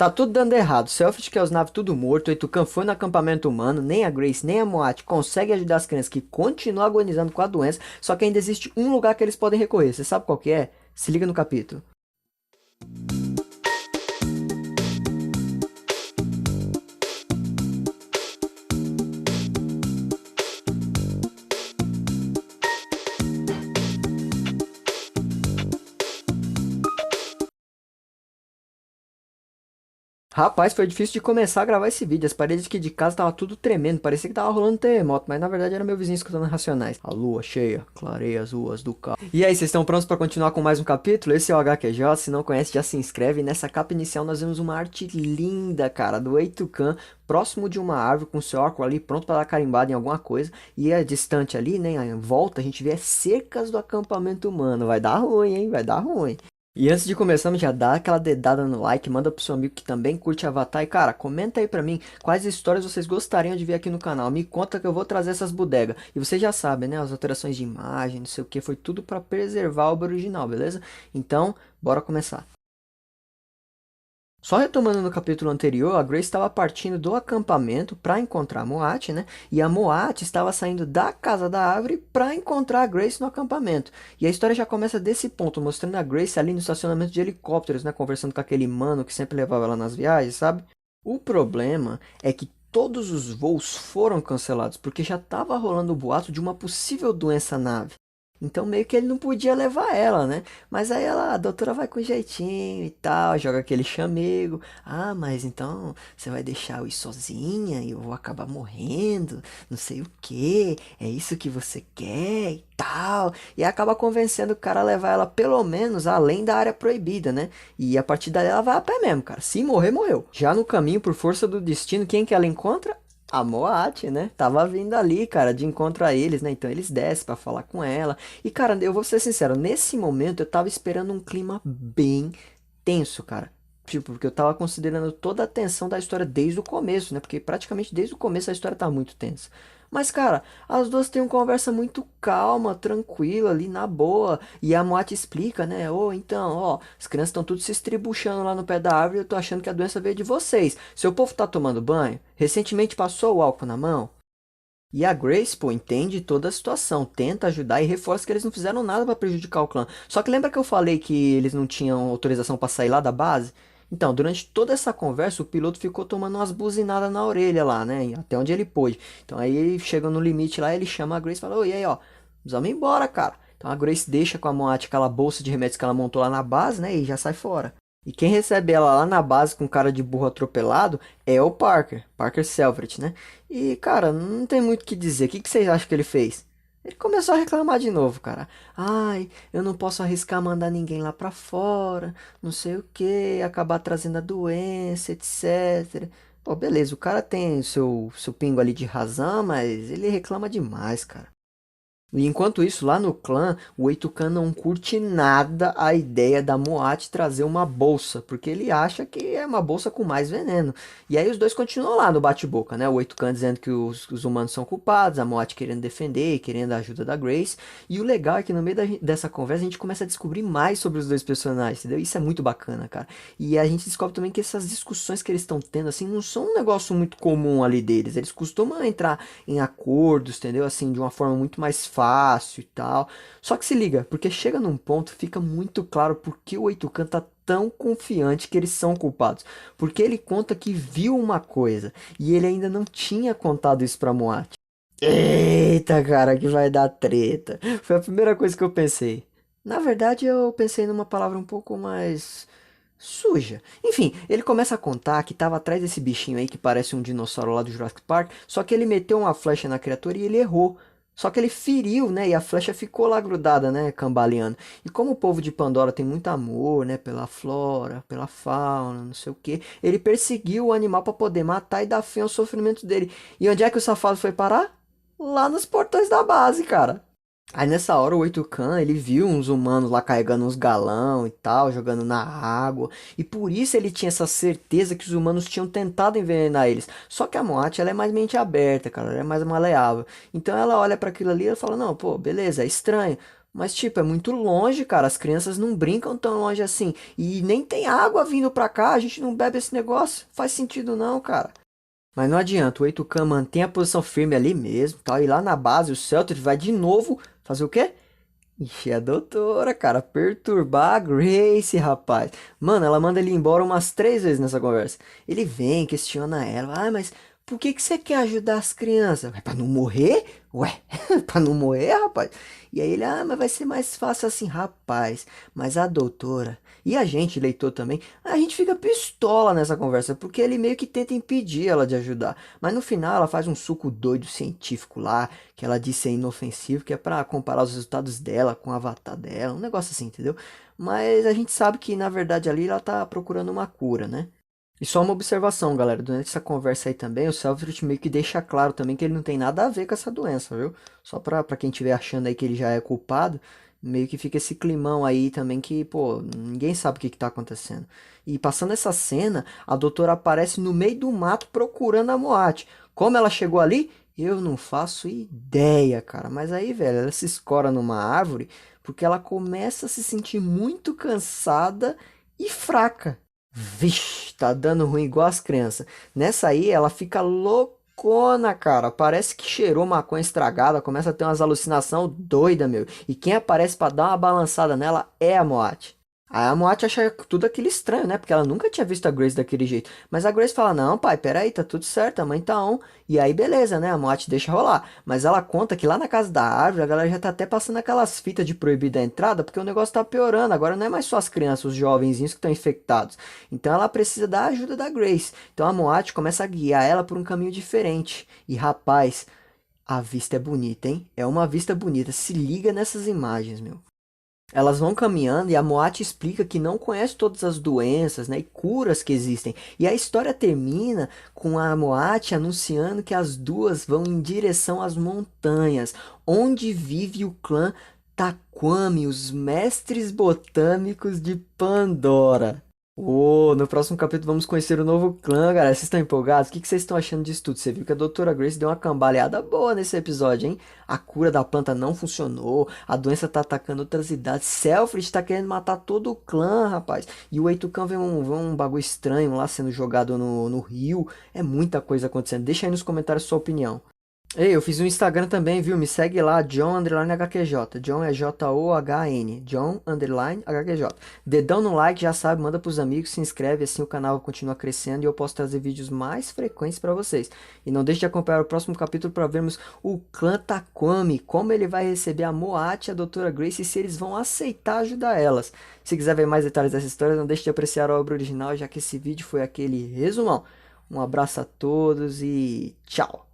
Tá tudo dando errado. Selfridge quer os naves tudo morto. O Tucan foi no acampamento humano. Nem a Grace, nem a Moat conseguem ajudar as crianças que continuam agonizando com a doença. Só que ainda existe um lugar que eles podem recorrer. Você sabe qual que é? Se liga no capítulo. Rapaz, foi difícil de começar a gravar esse vídeo. As paredes aqui de casa tava tudo tremendo. Parecia que tava rolando um terremoto, mas na verdade era meu vizinho escutando Racionais. A lua cheia, clareia as ruas do carro. E aí, vocês estão prontos pra continuar com mais um capítulo? Esse é o HQJ. Se não conhece, já se inscreve. Nessa capa inicial nós vemos uma arte linda, cara, do Eitucan, próximo de uma árvore, com seu arco ali pronto para dar carimbada em alguma coisa. E é distante ali, né? Em volta a gente vê cercas do acampamento humano. Vai dar ruim, hein? Vai dar ruim. E antes de começarmos, já dá aquela dedada no like, manda pro seu amigo que também curte Avatar. E cara, comenta aí pra mim quais histórias vocês gostariam de ver aqui no canal. Me conta que eu vou trazer essas bodegas. E vocês já sabem, né? As alterações de imagem, não sei o que, foi tudo pra preservar o original, beleza? Então, bora começar. Só retomando no capítulo anterior, a Grace estava partindo do acampamento para encontrar a Moat, né? E a Moat estava saindo da casa da árvore para encontrar a Grace no acampamento. E a história já começa desse ponto, mostrando a Grace ali no estacionamento de helicópteros, né? Conversando com aquele mano que sempre levava ela nas viagens, sabe? O problema é que todos os voos foram cancelados, porque já estava rolando o boato de uma possível doença na ave. Então meio que ele não podia levar ela, né? Mas aí ela, a doutora vai com jeitinho e tal, joga aquele chamego. Ah, mas então você vai deixar eu ir sozinha e eu vou acabar morrendo, não sei o que. É isso que você quer e tal. E acaba convencendo o cara a levar ela pelo menos além da área proibida, né? E a partir daí ela vai a pé mesmo, cara. Se morrer, morreu. Já no caminho, por força do destino, quem que ela encontra? A Moat, né? Tava vindo ali, cara, de encontro a eles, né? Então eles descem pra falar com ela. E, cara, eu vou ser sincero, nesse momento eu tava esperando um clima bem tenso, cara. Tipo, porque eu tava considerando toda a tensão da história desde o começo, né? Porque praticamente desde o começo a história tá muito tensa. Mas, cara, as duas têm uma conversa muito calma, tranquila ali, na boa. E a Moat explica, né? Ô, então, ó, as crianças estão tudo se estribuchando lá no pé da árvore e eu tô achando que a doença veio de vocês. Seu povo tá tomando banho? Recentemente passou o álcool na mão? E a Grace, pô, entende toda a situação, tenta ajudar e reforça que eles não fizeram nada para prejudicar o clã. Só que lembra que eu falei que eles não tinham autorização para sair lá da base? Então, durante toda essa conversa, o piloto ficou tomando umas buzinadas na orelha lá, né? Até onde ele pôde. Então aí chega no limite lá, ele chama a Grace e fala: Ô, e aí, ó, vamos embora, cara. Então a Grace deixa com a Moat aquela bolsa de remédios que ela montou lá na base, né? E já sai fora. E quem recebe ela lá na base com cara de burro atropelado é o Parker, Parker Selfridge, né? E, cara, não tem muito o que dizer. O que vocês acham que ele fez? Ele começou a reclamar de novo, cara. Ai, eu não posso arriscar mandar ninguém lá pra fora, não sei o que, acabar trazendo a doença, etc. Pô, beleza, o cara tem seu pingo ali de razão, mas ele reclama demais, cara. E enquanto isso, lá no clã, o Eitukan não curte nada a ideia da Moat trazer uma bolsa, porque ele acha que é uma bolsa com mais veneno. E aí os dois continuam lá no bate-boca, né? O Eitukan dizendo que os humanos são culpados, a Moat querendo defender, querendo a ajuda da Grace. E o legal é que no meio dessa conversa a gente começa a descobrir mais sobre os dois personagens, entendeu? Isso é muito bacana, cara. E a gente descobre também que essas discussões que eles estão tendo, assim, não são um negócio muito comum ali deles. Eles costumam entrar em acordos, entendeu? Assim, de uma forma muito mais fácil e tal. Só que se liga, porque chega num ponto, fica muito claro por que o Eitukan tá tão confiante que eles são culpados. Porque ele conta que viu uma coisa e ele ainda não tinha contado isso pra Moat. Eita, cara, que vai dar treta. Foi a primeira coisa que eu pensei. Na verdade, eu pensei numa palavra um pouco mais suja. Enfim, ele começa a contar que estava atrás desse bichinho aí que parece um dinossauro lá do Jurassic Park, só que ele meteu uma flecha na criatura e ele errou. Só que ele feriu, né? E a flecha ficou lá grudada, né? Cambaleando. E como o povo de Pandora tem muito amor, né? Pela flora, pela fauna, não sei o que. Ele perseguiu o animal para poder matar e dar fim ao sofrimento dele. E onde é que o safado foi parar? Lá nos portões da base, cara. Aí nessa hora o 8 ele viu uns humanos lá carregando uns galão e tal, jogando na água. E por isso ele tinha essa certeza que os humanos tinham tentado envenenar eles. Só que a Moat, ela é mais mente aberta, cara, ela é mais maleável. Então ela olha para aquilo ali e fala: "Não, pô, beleza, é estranho, Mas, tipo, é muito longe, cara. As crianças não brincam tão longe assim. E nem tem água vindo pra cá. A gente não bebe esse negócio. Faz sentido não, cara. Mas não adianta. O Eitucan mantém a posição firme ali mesmo, tá? E lá na base, o Celtic vai de novo fazer o quê? Encher a doutora, cara. Perturbar a Grace, rapaz. Mano, ela manda ele embora umas 3 vezes nessa conversa. Ele vem, questiona ela. Ah, mas por que que você quer ajudar as crianças? É pra não morrer? Ué, pra não morrer, rapaz? E aí ele, ah, mas vai ser mais fácil assim, rapaz. Mas a doutora e a gente, leitor também, a gente fica pistola nessa conversa, porque ele meio que tenta impedir ela de ajudar. Mas no final ela faz um suco doido científico lá, que ela disse é inofensivo, que é pra comparar os resultados dela com o avatar dela, um negócio assim, entendeu? Mas a gente sabe que na verdade ali ela tá procurando uma cura, né? E só uma observação, galera, durante essa conversa aí também, o Selfridge meio que deixa claro também que ele não tem nada a ver com essa doença, viu? Só pra quem estiver achando aí que ele já é culpado, meio que fica esse climão aí também que, pô, ninguém sabe o que que tá acontecendo. E passando essa cena, a doutora aparece no meio do mato procurando a Moat. Como ela chegou ali? Eu não faço ideia, cara. Mas aí, velho, ela se escora numa árvore porque ela começa a se sentir muito cansada e fraca. Vixe, tá dando ruim igual as crianças. Nessa aí, ela fica loucona, cara. Parece que cheirou maconha estragada, começa a ter umas alucinação doida, meu. E quem aparece pra dar uma balançada nela é a Moat. Aí a Moat acha tudo aquilo estranho, né? Porque ela nunca tinha visto a Grace daquele jeito. Mas a Grace fala: Não, pai, peraí, tá tudo certo, a mãe tá on. E aí, beleza, né? A Moat deixa rolar. Mas ela conta que lá na casa da árvore, a galera já tá até passando aquelas fitas de proibir a entrada, porque o negócio tá piorando. Agora não é mais só as crianças, os jovenzinhos que estão infectados. Então ela precisa da ajuda da Grace. Então a Moat começa a guiar ela por um caminho diferente. E rapaz, a vista é bonita, hein? É uma vista bonita. Se liga nessas imagens, meu. Elas vão caminhando e a Moat explica que não conhece todas as doenças, né, e curas que existem. E a história termina com a Moat anunciando que as duas vão em direção às montanhas, onde vive o clã Taquame, os mestres botânicos de Pandora. No próximo capítulo vamos conhecer o novo clã, galera. Vocês estão empolgados? O que vocês estão achando disso tudo? Você viu que a Doutora Grace deu uma cambaleada boa nesse episódio, hein? A cura da planta não funcionou, a doença tá atacando outras idades. Selfridge tá querendo matar todo o clã, rapaz. E o Eitucan vê um bagulho estranho lá sendo jogado no rio. É muita coisa acontecendo. Deixa aí nos comentários sua opinião. Ei, eu fiz um Instagram também, viu? Me segue lá, John Underline HQJ. John é John John Underline HQJ. Dedão no like, já sabe, manda pros amigos, se inscreve, assim o canal continua crescendo e eu posso trazer vídeos mais frequentes para vocês. E não deixe de acompanhar o próximo capítulo para vermos o clã Taquame, como ele vai receber a Moat e a Doutora Grace e se eles vão aceitar ajudar elas. Se quiser ver mais detalhes dessa história, não deixe de apreciar a obra original, já que esse vídeo foi aquele resumão. Um abraço a todos e tchau!